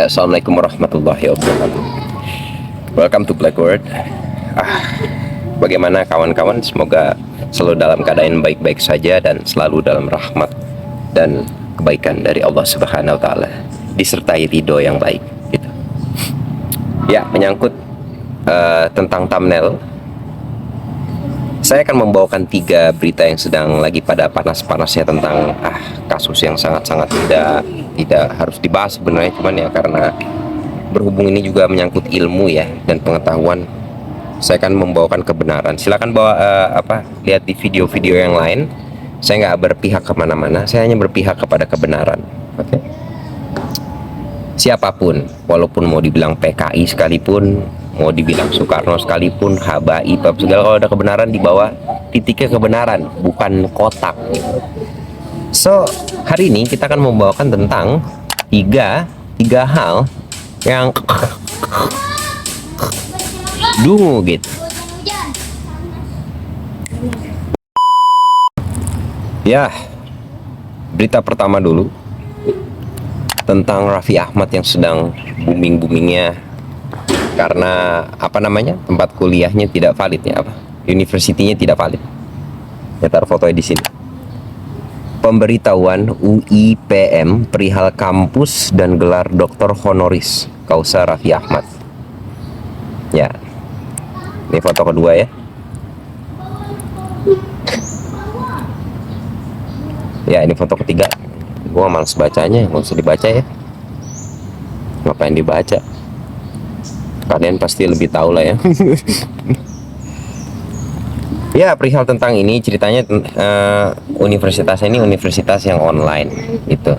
Oke, assalamualaikum warahmatullahi wabarakatuh. Welcome to Blackboard. Bagaimana kawan-kawan? Semoga selalu dalam keadaan baik-baik saja dan selalu dalam rahmat dan kebaikan dari Allah Subhanahu Wa Taala, disertai ridho yang baik. Gitu. Ya, menyangkut tentang thumbnail, saya akan membawakan 3 berita yang sedang lagi pada panas-panasnya tentang kasus yang sangat-sangat tidak harus dibahas sebenarnya, cuman ya karena berhubung ini juga menyangkut ilmu ya dan pengetahuan, saya akan membawakan kebenaran. Silakan lihat di video-video yang lain. Saya nggak berpihak kemana-mana, saya hanya berpihak kepada kebenaran. Oke? Siapapun, walaupun mau dibilang PKI sekalipun, mau dibilang Soekarno sekalipun, Habaib, segala, kalau ada kebenaran di bawah titiknya kebenaran, bukan kotak. So, hari ini kita akan membawakan tentang tiga hal yang dungu gitu. Ya, berita pertama dulu tentang Raffi Ahmad yang sedang booming-boomingnya karena tempat kuliahnya tidak valid ya, universitinya tidak valid. Ya, taruh fotonya di sini. Pemberitahuan UIPM perihal kampus dan gelar doktor honoris causa Raffi Ahmad. Ya, ini foto kedua ya. Ya, ini foto ketiga. Gua males bacanya, nggak usah dibaca ya. Ngapain dibaca? Kalian pasti lebih tahu lah ya. Ya, perihal tentang ini ceritanya, universitas ini universitas yang online gitu.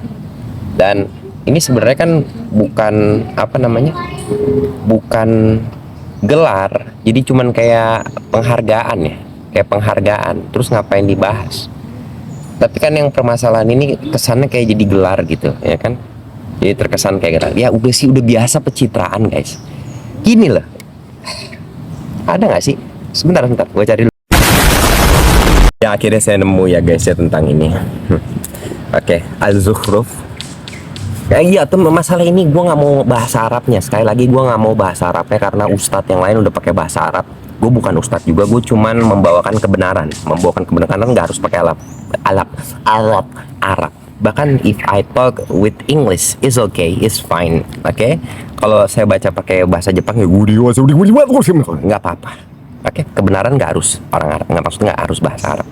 Dan ini sebenarnya kan bukan gelar, jadi cuman kayak penghargaan ya, terus ngapain dibahas? Tapi kan yang permasalahan ini kesannya kayak jadi gelar gitu ya kan, jadi terkesan kayak gelar. Ya udah biasa pencitraan guys. Gini loh, ada nggak sih, sebentar gue cari dulu. Ya, akhirnya saya nemu ya guys ya tentang ini. Oke, Az-Zukhruf. Iya tuh, masalah ini gue nggak mau bahasa Arabnya. Sekali lagi gue nggak mau bahasa Arabnya karena ustadz yang lain udah pakai bahasa Arab. Gue bukan ustadz juga, gue cuman membawakan kebenaran. Karena nggak harus pakai alat Arab. Bahkan if I talk with English is okay, is fine. Oke? Kalau saya baca pakai bahasa Jepang ya nggak apa-apa. Oke, kebenaran nggak harus orang Arab, maksudnya nggak harus bahasa Arab.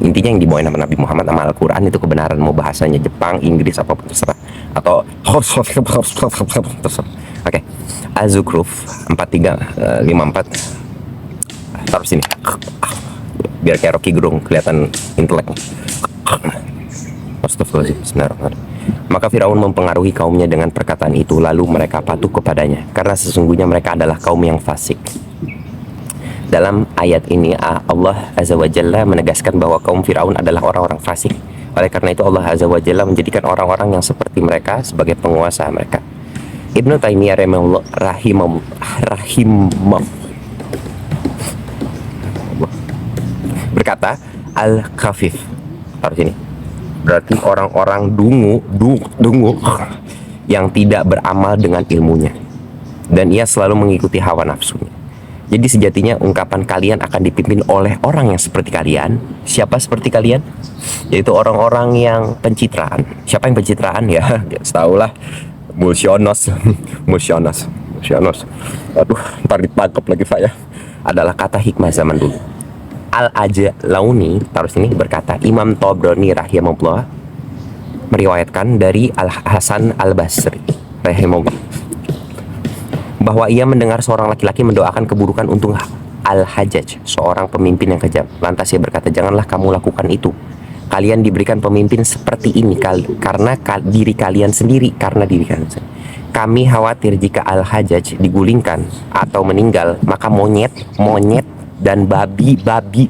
Intinya yang dibawain sama Nabi Muhammad sama Al-Quran itu kebenaran, mau bahasanya Jepang, Inggris, apapun terserah, atau terserah. Oke, Az-Zukhruf 4354, taruh sini biar kayak Rocky Gerung kelihatan intelek. Astagfirullahaladzim. Bismillahirrahmanirrahim. Maka Firaun mempengaruhi kaumnya dengan perkataan itu, lalu mereka patuh kepadanya karena sesungguhnya mereka adalah kaum yang fasik. Dalam ayat ini Allah Azza wa Jalla menegaskan bahwa kaum Firaun adalah orang-orang fasik. Oleh karena itu Allah Azza wa Jalla menjadikan orang-orang yang seperti mereka sebagai penguasa mereka. Ibnu Taimiyah berkata, Al-Khafif, taruh sini, berarti orang-orang dungu yang tidak beramal dengan ilmunya, dan ia selalu mengikuti hawa nafsunya. Jadi sejatinya ungkapan kalian akan dipimpin oleh orang yang seperti kalian. Siapa seperti kalian? Yaitu orang-orang yang pencitraan. Siapa yang pencitraan? Ya, setahulah Mulsionos. Aduh, ntar ditangkap lagi saya. Adalah kata hikmah zaman dulu. Al-Ajlauni, taruh sini, berkata, Imam Tabrani rahimahullah meriwayatkan dari Al-Hasan Al-Basri rahimahullah bahwa ia mendengar seorang laki-laki mendoakan keburukan untuk Al-Hajjaj, seorang pemimpin yang kejam. Lantas ia berkata, janganlah kamu lakukan itu. Kalian diberikan pemimpin seperti ini karena diri kalian sendiri. Kami khawatir jika Al-Hajjaj digulingkan atau meninggal, maka monyet dan babi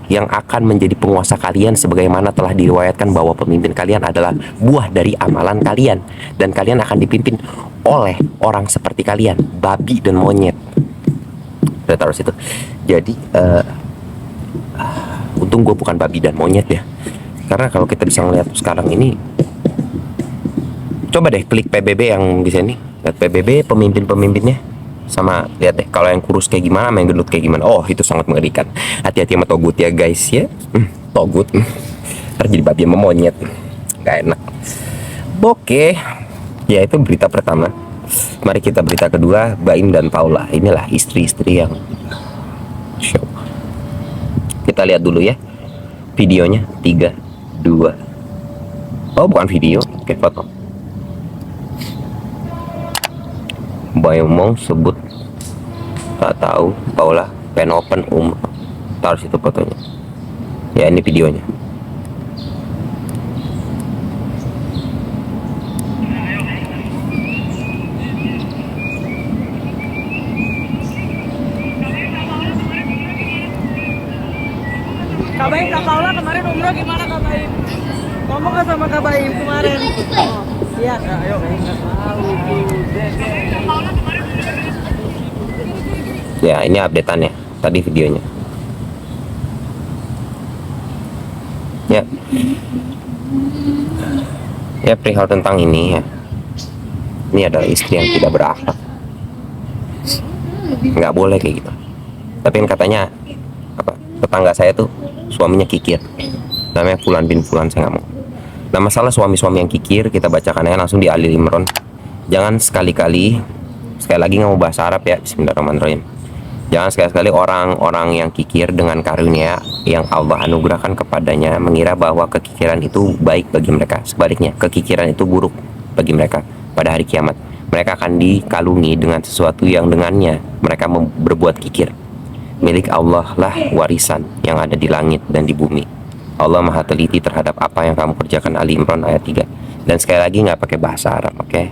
yang akan menjadi penguasa kalian, sebagaimana telah diriwayatkan bahwa pemimpin kalian adalah buah dari amalan kalian, dan kalian akan dipimpin oleh orang seperti kalian, babi dan monyet. Udah taruh situ. Jadi untung gue bukan babi dan monyet ya, karena kalau kita bisa ngeliat sekarang ini Coba deh klik PBB yang di sini. Lihat PBB pemimpin-pemimpinnya. Sama lihat deh kalau yang kurus kayak gimana, sama yang gendut kayak gimana. Oh, itu sangat mengerikan. Hati-hati sama togut ya guys ya. Togut. Ntar jadi babi sama monyet. Gak enak. Oke. Ya itu berita pertama. Mari kita berita kedua, Baim dan Paula. Inilah istri-istri yang show. Kita lihat dulu ya videonya. 3, 2. Oh, bukan video. Oke, foto. Baim sebut tak tahu Paula pen open taruh situ fotonya. Ya, ini videonya. Kak Baim, Kak Paula kemarin umroh gimana Kak Baim? Ngomong gak sama Kak Baim kemarin? Iya Kak, ayo Baim nggak tahu. Ya, ini updateannya. Tadi videonya. Ya. Ya, perihal tentang ini ya. Ini adalah istri yang tidak berakhlak. Nggak boleh kayak gitu. Tapi kan katanya apa? Tetangga saya tuh suaminya kikir. Namanya Fulan bin Fulan, saya nggak mau. Nah, masalah suami-suami yang kikir kita bacakan aja langsung di Ali Imran. Jangan sekali-kali, sekali lagi nggak mau bahasa Arab ya. Bismillahirrahmanirrahim. Jangan sekali-kali orang-orang yang kikir dengan karunia yang Allah anugerahkan kepadanya mengira bahwa kekikiran itu baik bagi mereka. Sebaliknya, kekikiran itu buruk bagi mereka pada hari kiamat. Mereka akan dikalungi dengan sesuatu yang dengannya mereka berbuat kikir. Milik Allah lah warisan yang ada di langit dan di bumi. Allah maha teliti terhadap apa yang kamu kerjakan. Ali Imran ayat 3. Dan sekali lagi nggak pakai bahasa Arab, oke?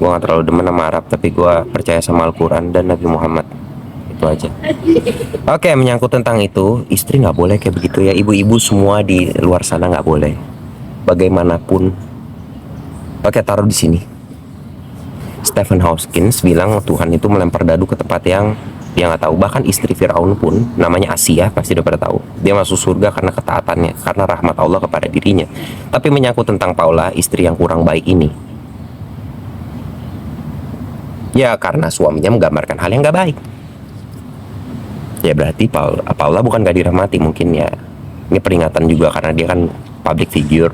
Gue nggak terlalu demen sama Arab, tapi gue percaya sama Al-Quran dan Nabi Muhammad. Itu aja. Oke, menyangkut tentang itu, istri nggak boleh kayak begitu ya. Ibu-ibu semua di luar sana nggak boleh. Bagaimanapun. Oke, taruh di sini. Stephen Hawkins bilang Tuhan itu melempar dadu ke tempat yang dia nggak tahu. Bahkan istri Firaun pun namanya Asia, pasti udah pada tahu. Dia masuk surga karena ketaatannya, karena rahmat Allah kepada dirinya. Tapi menyangkut tentang Paula, istri yang kurang baik ini, ya karena suaminya menggambarkan hal yang nggak baik. Ya berarti Paula bukan gak dirahmati mungkin ya. Ini peringatan juga karena dia kan public figure.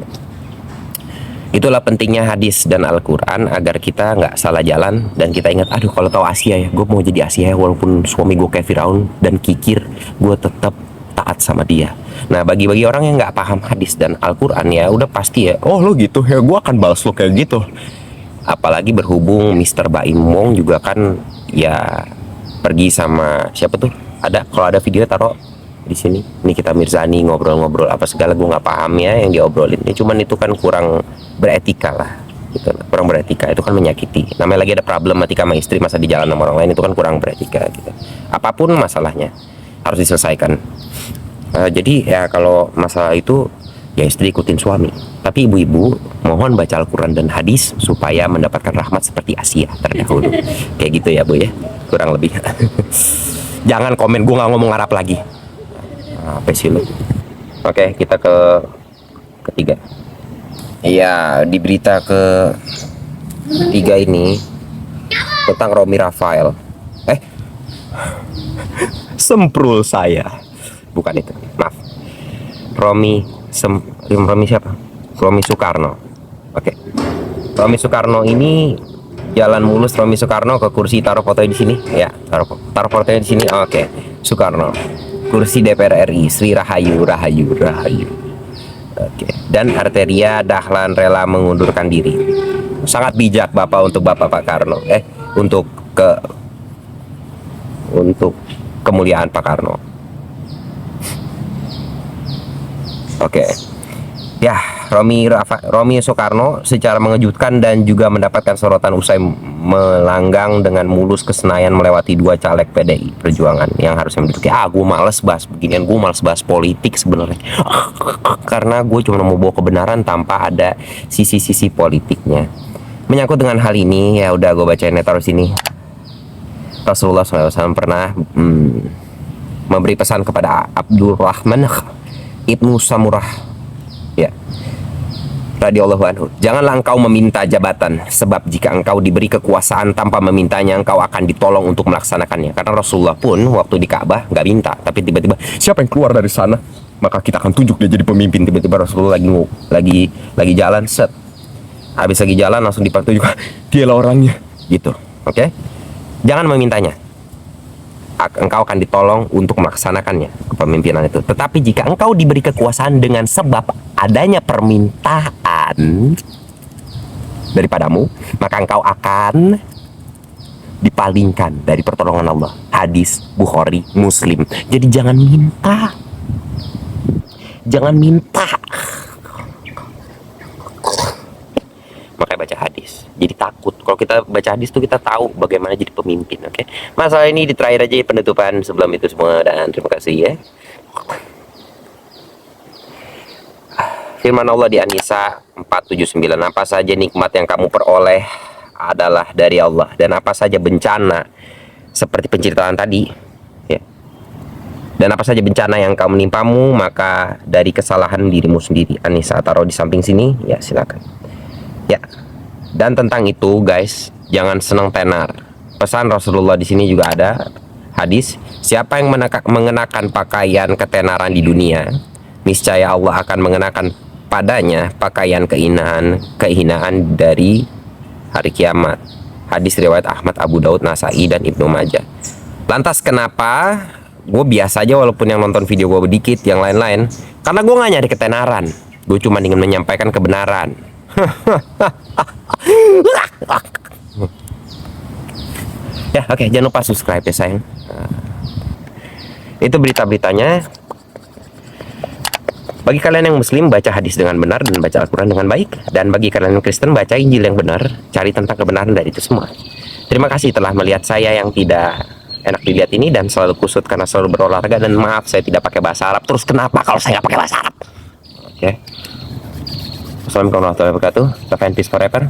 Itulah pentingnya hadis dan Al-Quran agar kita nggak salah jalan dan kita ingat, aduh kalau tahu Asia ya, gue mau jadi Asia ya, walaupun suami gue kayak Firaun dan kikir, gue tetap taat sama dia. Nah, bagi orang yang nggak paham hadis dan Al-Quran ya udah pasti ya, oh lo gitu ya, gue akan balas lo kayak gitu. Apalagi berhubung Mr. Baim Wong juga kan ya pergi sama siapa tuh? Ada, kalau ada video taruh di sini. Ini kita Mirzani ngobrol-ngobrol apa segala, gue nggak paham ya yang diobrolin. Ya, cuman itu kan kurang beretika lah, gitu. Kurang beretika itu kan menyakiti. Namanya lagi ada problematika sama istri, masa di jalan sama orang lain, itu kan kurang beretika gitu. Apapun masalahnya harus diselesaikan. Jadi ya kalau masalah itu ya istri ikutin suami. Tapi ibu-ibu mohon baca Al-Quran dan hadis supaya mendapatkan rahmat seperti Asia terdahulu. Kayak gitu ya Bu ya, kurang lebih. Jangan komen gue nggak ngomong Arab lagi. Apa sih lo? Oke, kita ke ketiga. Iya, di berita ke tiga ini tentang Romi Rafael. Semprul saya. Bukan itu, maaf. Romi siapa? Romi Soekarno. Oke. Romi Soekarno ini jalan mulus. Romi Soekarno ke kursi, taruh fotonya di sini. Ya, taruh fotonya di sini. Oke. Soekarno. Kursi DPR RI, Sri Rahayu. Oke. Dan Arteria Dahlan rela mengundurkan diri. Sangat bijak Bapak untuk Bapak Pak Karno. Untuk kemuliaan Pak Karno. Oke. Ya, Romi Soekarno secara mengejutkan dan juga mendapatkan sorotan usai melanggang dengan mulus ke Senayan melewati 2 caleg PDI Perjuangan yang harusnya menduduki. Gue males bahas beginian, gue males bahas politik sebenarnya. Karena gue cuma mau bawa kebenaran tanpa ada sisi-sisi politiknya. Menyangkut dengan hal ini, ya udah gue bacain, taruh sini. Rasulullah SAW pernah memberi pesan kepada Abdurrahman Ibnu Samurah. Ya. radhiyallahu anhu, janganlah engkau meminta jabatan, sebab jika engkau diberi kekuasaan tanpa memintanya, engkau akan ditolong untuk melaksanakannya. Karena Rasulullah pun waktu di Ka'bah nggak minta, tapi tiba-tiba siapa yang keluar dari sana, maka kita akan tunjuk dia jadi pemimpin. Tiba-tiba Rasulullah lagi jalan, set, habis lagi jalan langsung dipakai juga, dialah orangnya, gitu. Oke? Jangan memintanya, engkau akan ditolong untuk melaksanakannya, kepemimpinan itu. Tetapi jika engkau diberi kekuasaan dengan sebab adanya permintaan daripadamu, maka engkau akan dipalingkan dari pertolongan Allah. Hadis Bukhari, Muslim. Jadi jangan minta, jangan minta, makanya baca hadis. Jadi takut kalau kita baca hadis tuh kita tahu bagaimana jadi pemimpin. Oke, masalah ini di terakhir aja penutupan sebelum itu semua, dan terima kasih ya. Firman Allah di An-Nisa 479, apa saja nikmat yang kamu peroleh adalah dari Allah, dan apa saja bencana seperti penceritaan tadi ya, dan apa saja bencana yang kamu menimpamu maka dari kesalahan dirimu sendiri. An-Nisa taruh di samping sini ya, silakan ya. Dan tentang itu guys, jangan senang tenar. Pesan Rasulullah di sini juga ada hadis, siapa yang mengenakan pakaian ketenaran di dunia, niscaya Allah akan mengenakan padanya pakaian kehinaan dari hari kiamat. Hadis riwayat Ahmad, Abu Daud, Nasai, dan Ibnu Majah. Lantas kenapa gue biasa aja walaupun yang nonton video gue sedikit, yang lain-lain? Karena gue gak nyari ketenaran, gue cuma ingin menyampaikan kebenaran. Ya oke, jangan lupa subscribe ya sayang. Itu berita-beritanya. Bagi kalian yang muslim, baca hadis dengan benar dan baca Al-Quran dengan baik. Dan bagi kalian yang Kristen, baca Injil yang benar, cari tentang kebenaran dari itu semua. Terima kasih telah melihat saya yang tidak enak dilihat ini, dan selalu kusut karena selalu berolahraga. Dan maaf saya tidak pakai bahasa Arab. Terus kenapa kalau saya nggak pakai bahasa Arab? Oke. Assalamualaikum warahmatullahi wabarakatuh. Love and peace forever.